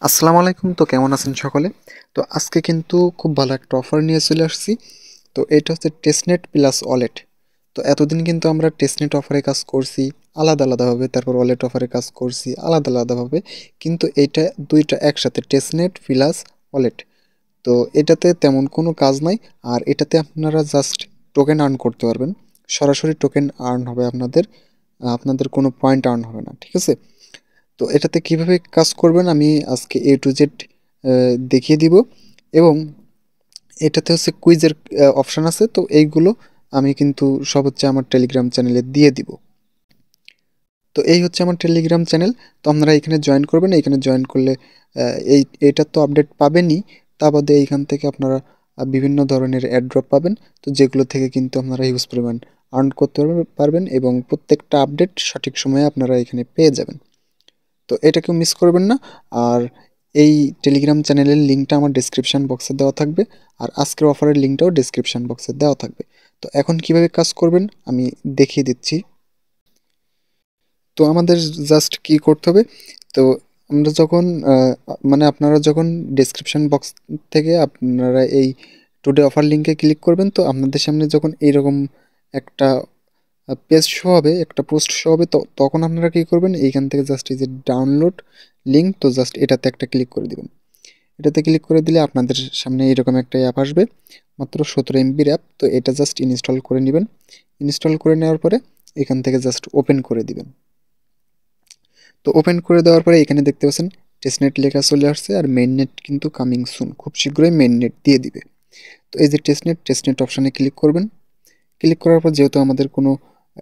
আসসালামু আলাইকুম। তো কেমন আছেন সকলে? তো আজকে কিন্তু খুব ভালো একটা অফার নিয়ে চলে আসছি। তো এটা হচ্ছে টেস্টনেট প্লাস ওয়ালেট। তো এতদিন কিন্তু আমরা টেস্টনেট অফারে কাজ করছি আলাদা আলাদাভাবে, তারপর ওয়ালেট অফারে কাজ করছি আলাদা আলাদাভাবে, কিন্তু এইটা দুইটা একসাথে টেস্টনেট প্লাস ওয়ালেট। তো এটাতে তেমন কোনো কাজ নাই, আর এটাতে আপনারা জাস্ট টোকেন আর্ন করতে পারবেন। সরাসরি টোকেন আর্ন হবে আপনাদের, আপনাদের কোনো পয়েন্ট আর্ন হবে না, ঠিক আছে? তো এটাতে কিভাবে কাজ করবেন আমি আজকে এ টু জেড দেখিয়ে দিব। এবং এটাতে হচ্ছে কুইজের অপশান আছে, তো এইগুলো আমি কিন্তু সব হচ্ছে আমার টেলিগ্রাম চ্যানেলে দিয়ে দিব। তো এই হচ্ছে আমার টেলিগ্রাম চ্যানেল। তো আপনারা এখানে জয়েন করবেন। এখানে জয়েন করলে এইটার তো আপডেট পাবেনই, তা বাদে এইখান থেকে আপনারা বিভিন্ন ধরনের অ্যাড্রপ পাবেন। তো যেগুলো থেকে কিন্তু আপনারা হিউজ পরিমাণ আর্ন করতে পারবেন এবং প্রত্যেকটা আপডেট সঠিক সময়ে আপনারা এখানে পেয়ে যাবেন। তো এটা কেউ মিস করবেন না। আর এই টেলিগ্রাম চ্যানেলের লিঙ্কটা আমার ডেসক্রিপশন বক্সে দেওয়া থাকবে, আর আজকের অফারের লিঙ্কটাও ডেসক্রিপশন বক্সে দেওয়া থাকবে। তো এখন কিভাবে কাজ করবেন আমি দেখিয়ে দিচ্ছি। তো আমাদের জাস্ট কি করতে হবে, তো আমরা যখন মানে আপনারা যখন ডেসক্রিপশন বক্স থেকে আপনারা এই টুডে অফার লিঙ্কে ক্লিক করবেন, তো আপনাদের সামনে যখন এইরকম একটা পেজ শো হবে, একটা পোস্ট শো হবে, তো তখন আপনারা কী করবেন, এইখান থেকে জাস্ট এই যে ডাউনলোড লিঙ্ক, তো জাস্ট এটাতে একটা ক্লিক করে দিবেন। এটাতে ক্লিক করে দিলে আপনাদের সামনে এরকম একটা অ্যাপ আসবে, মাত্র 17 MB অ্যাপ। তো এটা জাস্ট ইনস্টল করে নেবেন। ইনস্টল করে নেওয়ার পরে এখান থেকে জাস্ট ওপেন করে দিবেন। তো ওপেন করে দেওয়ার পরে এখানে দেখতে পাচ্ছেন টেস্টনেট লেখা চলে আসছে, আর মেইন নেট কিন্তু কামিং সুন, খুব শীঘ্রই মেইন নেট দিয়ে দিবে। তো এই যে টেস্টনেট অপশানে ক্লিক করবেন। ক্লিক করার পর যেহেতু আমাদের কোনো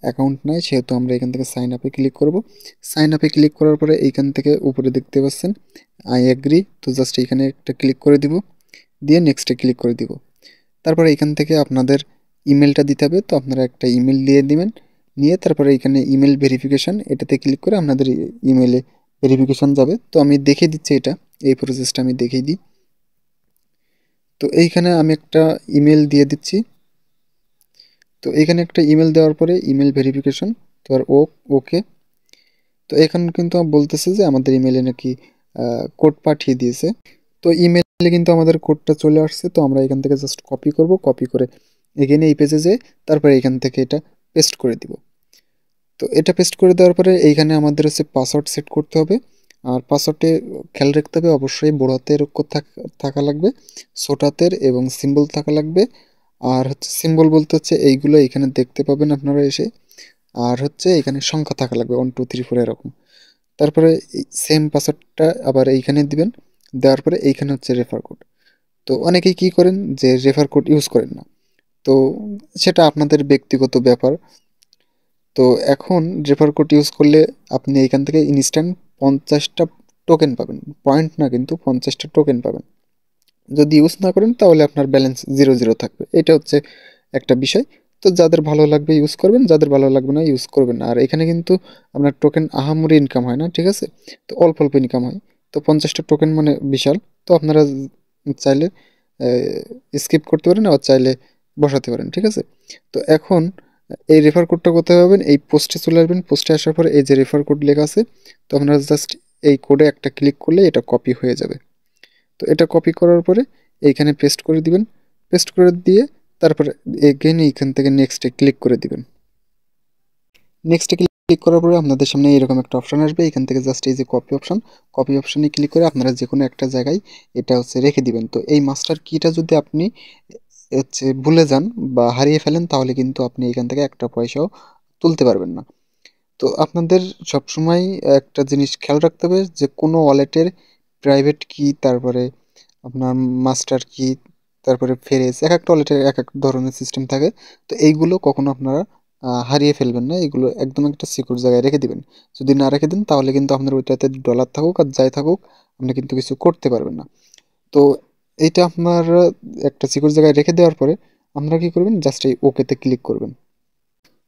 অ্যাকাউন্ট নাই, সেহেতু আমরা এখান থেকে সাইন আপে ক্লিক করব। সাইন আপে ক্লিক করার পরে এইখান থেকে উপরে দেখতে পাচ্ছেন আই অ্যাগ্রি, তো জাস্ট এইখানে একটা ক্লিক করে দিব, দিয়ে নেক্সটে ক্লিক করে দিব। তারপরে এখান থেকে আপনাদের ইমেলটা দিতে হবে, তো আপনারা একটা ইমেল দিয়ে দিবেন। নিয়ে তারপরে এখানে ইমেল ভেরিফিকেশান, এটাতে ক্লিক করে আপনাদের ইমেলে ভেরিফিকেশান যাবে। তো আমি দেখিয়ে দিচ্ছি, এটা এই প্রসেসটা আমি দেখিয়ে দিই। তো এইখানে আমি একটা ইমেল দিয়ে দিচ্ছি। তো এখানে একটা ইমেল দেওয়ার পরে ইমেল ভেরিফিকেশন, তো আর ওকে। তো এখানে কিন্তু বলতেছে যে আমাদের ইমেলে নাকি কোড পাঠিয়ে দিয়েছে। তো ইমেলে কিন্তু আমাদের কোডটা চলে আসছে। তো আমরা এখান থেকে জাস্ট কপি করব, কপি করে এখানে এই পেজে যেয়ে তারপরে এখান থেকে এটা পেস্ট করে দিব। তো এটা পেস্ট করে দেওয়ার পরে এইখানে আমাদের হচ্ছে পাসওয়ার্ড সেট করতে হবে। আর পাসওয়ার্ডে খেয়াল রাখতে হবে, অবশ্যই বড় হাতের অক্ষর থাকা লাগবে, ছোট হাতের এবং সিম্বল থাকা লাগবে। আর হচ্ছে সিম্বল বলতে হচ্ছে এইগুলো এখানে দেখতে পাবেন আপনারা এসে। আর হচ্ছে এখানে সংখ্যা থাকা লাগবে 1 2 3 4 এরকম। তারপরে সেম পাসওয়ার্ডটা আবার এইখানে দিবেন। দেওয়ার পরে এইখানে হচ্ছে রেফার কোড। তো অনেকেই কি করেন যে রেফার কোড ইউজ করেন না, তো সেটা আপনাদের ব্যক্তিগত ব্যাপার। তো এখন রেফার কোড ইউজ করলে আপনি এখান থেকে ইনস্ট্যান্ট 50টা টোকেন পাবেন, পয়েন্ট না কিন্তু 50টা টোকেন পাবেন। যদি ইউজ না করেন তাহলে আপনার ব্যালেন্স 0 0 থাকবে, এটা হচ্ছে একটা বিষয়। তো যাদের ভালো লাগবে ইউজ করবেন, যাদের ভালো লাগবে না ইউজ করবেন না। আর এখানে কিন্তু আপনার টোকেন আহামরি ইনকাম হয় না, ঠিক আছে? তো অল্প অল্প ইনকাম হয়। তো 50টা টোকেন মানে বিশাল। তো আপনারা চাইলে স্কিপ করতে পারেন, আবার চাইলে বসাতে পারেন, ঠিক আছে? তো এখন এই রেফার কোডটা কোথায় পাবেন, এই পোস্টে চলে আসবেন। পোস্টে আসার পরে এই যে রেফার কোড লেখা আছে, তো আপনারা জাস্ট এই কোডে একটা ক্লিক করলে এটা কপি হয়ে যাবে। তো এটা কপি করার পরে এইখানে পেস্ট করে দিবেন। পেস্ট করে দিয়ে তারপরে এগেইন এইখান থেকে নেক্সটে ক্লিক করে দিবেন। নেক্সটে ক্লিক করার পরে আপনাদের সামনে এরকম একটা অপশান আসবে। এখান থেকে জাস্ট এই যে কপি অপশান, কপি অপশানে ক্লিক করে আপনারা যে কোনো একটা জায়গায় এটা হচ্ছে রেখে দিবেন। তো এই মাস্টার কিটা যদি আপনি হচ্ছে ভুলে যান বা হারিয়ে ফেলেন, তাহলে কিন্তু আপনি এখান থেকে একটা পয়সাও তুলতে পারবেন না। তো আপনাদের সবসময় একটা জিনিস খেয়াল রাখতে হবে যে কোনো ওয়ালেটের প্রাইভেট কি, তারপরে আপনার মাস্টার কি, তারপরে ফেরেজ, এক একটা ওয়ালেটের এক এক ধরনের সিস্টেম থাকে। তো এইগুলো কখনো আপনারা হারিয়ে ফেলবেন না, এগুলো একদম একটা সিকিউর জায়গায় রেখে দিবেন। যদি না রেখে দেন তাহলে কিন্তু আপনার ওইটাতে ডলার থাকুক আর যাই থাকুক, আপনি কিন্তু কিছু করতে পারবেন না। তো এইটা আপনার একটা সিকিউর জায়গায় রেখে দেওয়ার পরে আপনারা কি করবেন, জাস্ট এই ওকেতে ক্লিক করবেন।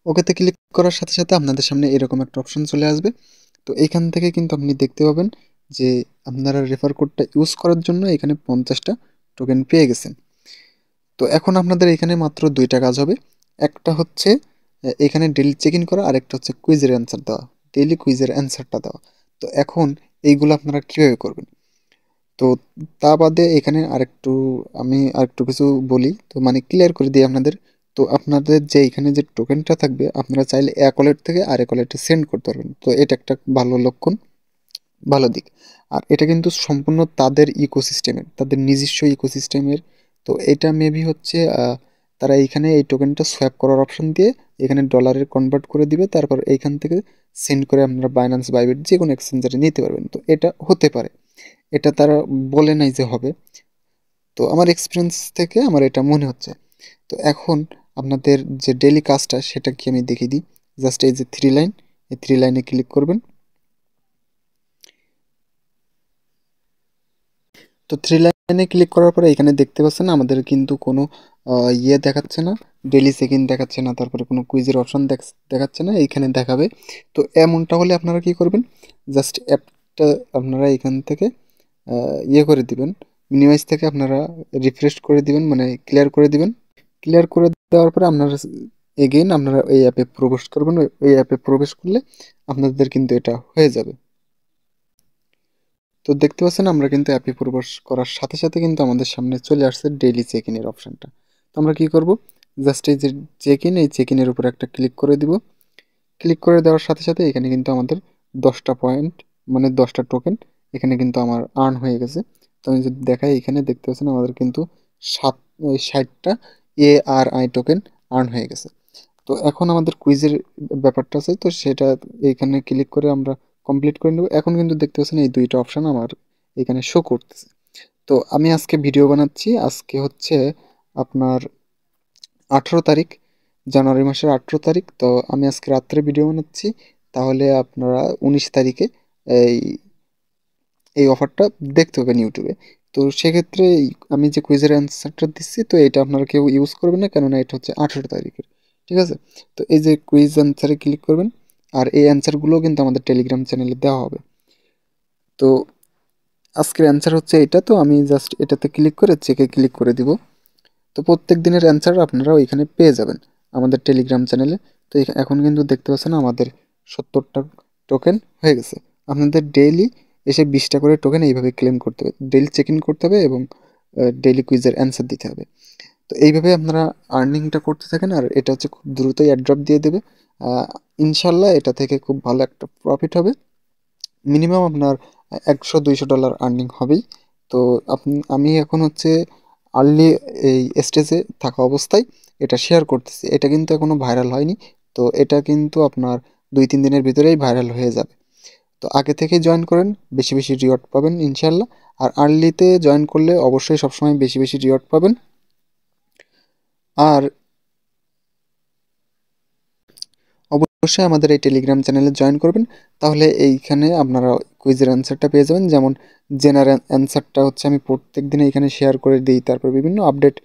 ওকেতে ক্লিক করার সাথে সাথে আপনাদের সামনে এরকম একটা অপশন চলে আসবে। তো এইখান থেকে কিন্তু আপনি দেখতে পাবেন যে আপনারা রেফার কোডটা ইউজ করার জন্য এখানে 50টা টোকেন পেয়ে গেছেন। তো এখন আপনাদের এখানে মাত্র দুইটা কাজ হবে। একটা হচ্ছে এখানে ডেইলি চেক ইন করা, আরেকটা হচ্ছে কুইজের অ্যান্সার দেওয়া, ডেইলি কুইজের অ্যান্সারটা দেওয়া। তো এখন এইগুলো আপনারা কীভাবে করবেন, তো তা বাদে এখানে আমি আরেকটু কিছু বলি, তো মানে ক্লিয়ার করে দিই আপনাদের। তো আপনাদের যে এখানে যে টোকেনটা থাকবে, আপনারা চাইলে এক ওয়ালেট থেকে আরেক ওয়ালেটে সেন্ড করতে পারবেন। তো এটা একটা ভালো লক্ষণ, ভালো দিক। আর এটা কিন্তু সম্পূর্ণ তাদের ইকোসিস্টেমের, তাদের নিজস্ব ইকোসিস্টেমের। তো এটা মেবি হচ্ছে তারা এইখানে এই টোকেনটা সোয়াপ করার অপশন দিয়ে এখানে ডলারে কনভার্ট করে দিবে, তারপর এইখান থেকে সেন্ড করে আপনারা বাইন্যান্স বাইবিট যে কোনো এক্সচেঞ্জারে নিতে পারবেন। তো এটা হতে পারে, এটা তারা বলে নাই যে হবে। তো আমার এক্সপিরিয়েন্স থেকে আমার এটা মনে হচ্ছে। তো এখন আপনাদের যে ডেলি কাজটা সেটা কি আমি দেখিয়ে দিই। জাস্ট এই যে থ্রি লাইন, এই থ্রি লাইনে ক্লিক করবেন। তো থ্রি লাইনে ক্লিক করার পরে এখানে দেখতে পাচ্ছেন আমাদের কিন্তু কোনো ইয়ে দেখাচ্ছে না, ডেলি চেক ইন দেখাচ্ছে না, তারপরে কোনো কুইজের অপশন দেখাচ্ছে না, এইখানে দেখাবে। তো এমনটা হলে আপনারা কি করবেন, জাস্ট অ্যাপটা আপনারা এখান থেকে ইয়ে করে দিবেন, মিনিমাইজ থেকে আপনারা রিফ্রেশ করে দিবেন, মানে ক্লিয়ার করে দিবেন। ক্লিয়ার করে দেওয়ার পরে আপনারা এগেইন আপনারা এই অ্যাপে প্রবেশ করবেন। এই অ্যাপে প্রবেশ করলে আপনাদের কিন্তু এটা হয়ে যাবে। তো দেখতে পাচ্ছেন আমরা কিন্তু অ্যাপে প্রবেশ করার সাথে সাথে কিন্তু আমাদের সামনে চলে আসছে ডেইলি চেক ইনের অপশনটা। তো আমরা কি করব, জাস্ট এই যে চেক ইন, এই চেক ইনের উপর একটা ক্লিক করে দিব। ক্লিক করে দেওয়ার সাথে সাথে এখানে কিন্তু আমাদের 10টা পয়েন্ট, মানে 10টা টোকেন এখানে কিন্তু আমার আর্ন হয়ে গেছে। তো আমি যদি দেখাই, এখানে দেখতে পাচ্ছেন আমাদের কিন্তু 60টা ARI টোকেন আর্ন হয়ে গেছে। তো এখন আমাদের কুইজের ব্যাপারটা আছে, তো সেটা এইখানে ক্লিক করে আমরা কমপ্লিট করে নেব। এখন কিন্তু দেখতে পাচ্ছেন এই দুইটা অপশন আমার এখানে শো করতেছে। তো আমি আজকে ভিডিও বানাচ্ছি, আজকে হচ্ছে আপনার 18 তারিখ, জানুয়ারি মাসের 18 তারিখ। তো আমি আজকে রাত্রে ভিডিও বানাচ্ছি, তাহলে আপনারা 19 তারিখে এই এই অফারটা দেখতে পাবেন ইউটিউবে। তো সেক্ষেত্রে আমি যে কুইজের অ্যান্সারটা দিচ্ছি, তো এটা আপনারা কেউ ইউজ করবেন না, কেননা এটা হচ্ছে 18 তারিখের, ঠিক আছে? তো এই যে কুইজ অ্যান্সারে ক্লিক করবেন, আর এই অ্যান্সারগুলোও কিন্তু আমাদের টেলিগ্রাম চ্যানেলে দেওয়া হবে। তো আজকের অ্যান্সার হচ্ছে এটা, তো আমি জাস্ট এটাতে ক্লিক করে চেকে ক্লিক করে দিব। তো প্রত্যেক দিনের অ্যান্সার আপনারা ওইখানে পেয়ে যাবেন আমাদের টেলিগ্রাম চ্যানেলে। তো এখন কিন্তু দেখতে পাচ্ছেন আমাদের 70টা টোকেন হয়ে গেছে। আপনাদের ডেইলি এসে 20টা করে টোকেন এইভাবে ক্লেম করতে হবে, ডেইলি চেক ইন করতে হবে এবং ডেইলি কুইজের অ্যান্সার দিতে হবে। তো এইভাবে আপনারা আর্নিংটা করতে থাকেন, আর এটা হচ্ছে খুব দ্রুতই অ্যাড্রপ দিয়ে দেবে। ইনশাল্লাহ এটা থেকে খুব ভালো একটা প্রফিট হবে। মিনিমাম আপনার 100-200 ডলার আর্নিং হবেই। তো আমি এখন হচ্ছে আর্লি এই স্টেজে থাকা অবস্থায় এটা শেয়ার করতেছি, এটা কিন্তু এখনো ভাইরাল হয়নি। তো এটা কিন্তু আপনার 2-3 দিনের ভিতরেই ভাইরাল হয়ে যাবে। তো আগে থেকে জয়েন করেন, বেশি বেশি রিওয়ার্ড পাবেন ইনশাল্লাহ। আর আর্লিতে জয়েন করলে অবশ্যই সবসময় বেশি বেশি রিওয়ার্ড পাবেন। আর অবশ্যই আমাদের এই টেলিগ্রাম চ্যানেলে জয়েন করবেন, তাহলে এইখানে আপনারা কুইজের অ্যান্সারটা পেয়ে যাবেন। যেমন জেনার অ্যান্সারটা হচ্ছে আমি প্রত্যেক দিন এখানে শেয়ার করে দিই, তারপর বিভিন্ন আপডেট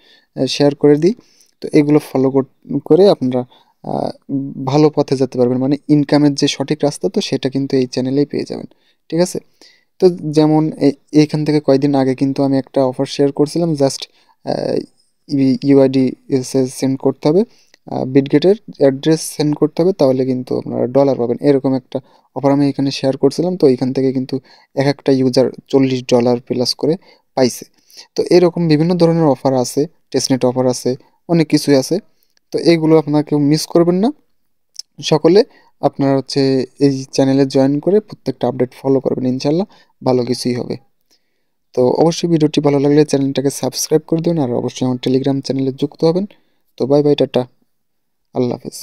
শেয়ার করে দিই। তো এগুলো ফলো করে আপনারা ভালো পথে যেতে পারবেন, মানে ইনকামের যে সঠিক রাস্তা, তো সেটা কিন্তু এই চ্যানেলেই পেয়ে যাবেন, ঠিক আছে? তো যেমন এইখান থেকে কয়েকদিন আগে কিন্তু আমি একটা অফার শেয়ার করছিলাম, জাস্ট ইউআইডি সেন্ড করতে হবে, বিটগেটের অ্যাড্রেস সেন্ড করতে হবে, তাহলে কিন্তু আপনারা ডলার পাবেন, এরকম একটা অফার আমি এখানে শেয়ার করছিলাম। তো এখান থেকে কিন্তু এক একটা ইউজার $40 প্লাস করে পাইছে। তো এরকম বিভিন্ন ধরনের অফার আছে, টেস্টনেট অফার আছে, অনেক কিছুই আছে। তো এইগুলো আপনারা কেউ মিস করবেন না। সকলে আপনারা হচ্ছে এই চ্যানেলে জয়েন করে প্রত্যেকটা আপডেট ফলো করবেন, ইনশাল্লাহ ভালো কিছুই হবে। তো অবশ্যই ভিডিওটি ভালো লাগলে চ্যানেলটাকে সাবস্ক্রাইব করে দেবেন, আর অবশ্যই আমার টেলিগ্রাম চ্যানেলে যুক্ত হবেন। তো বাই বাই, টাটা, আল্লাহ হাফেজ।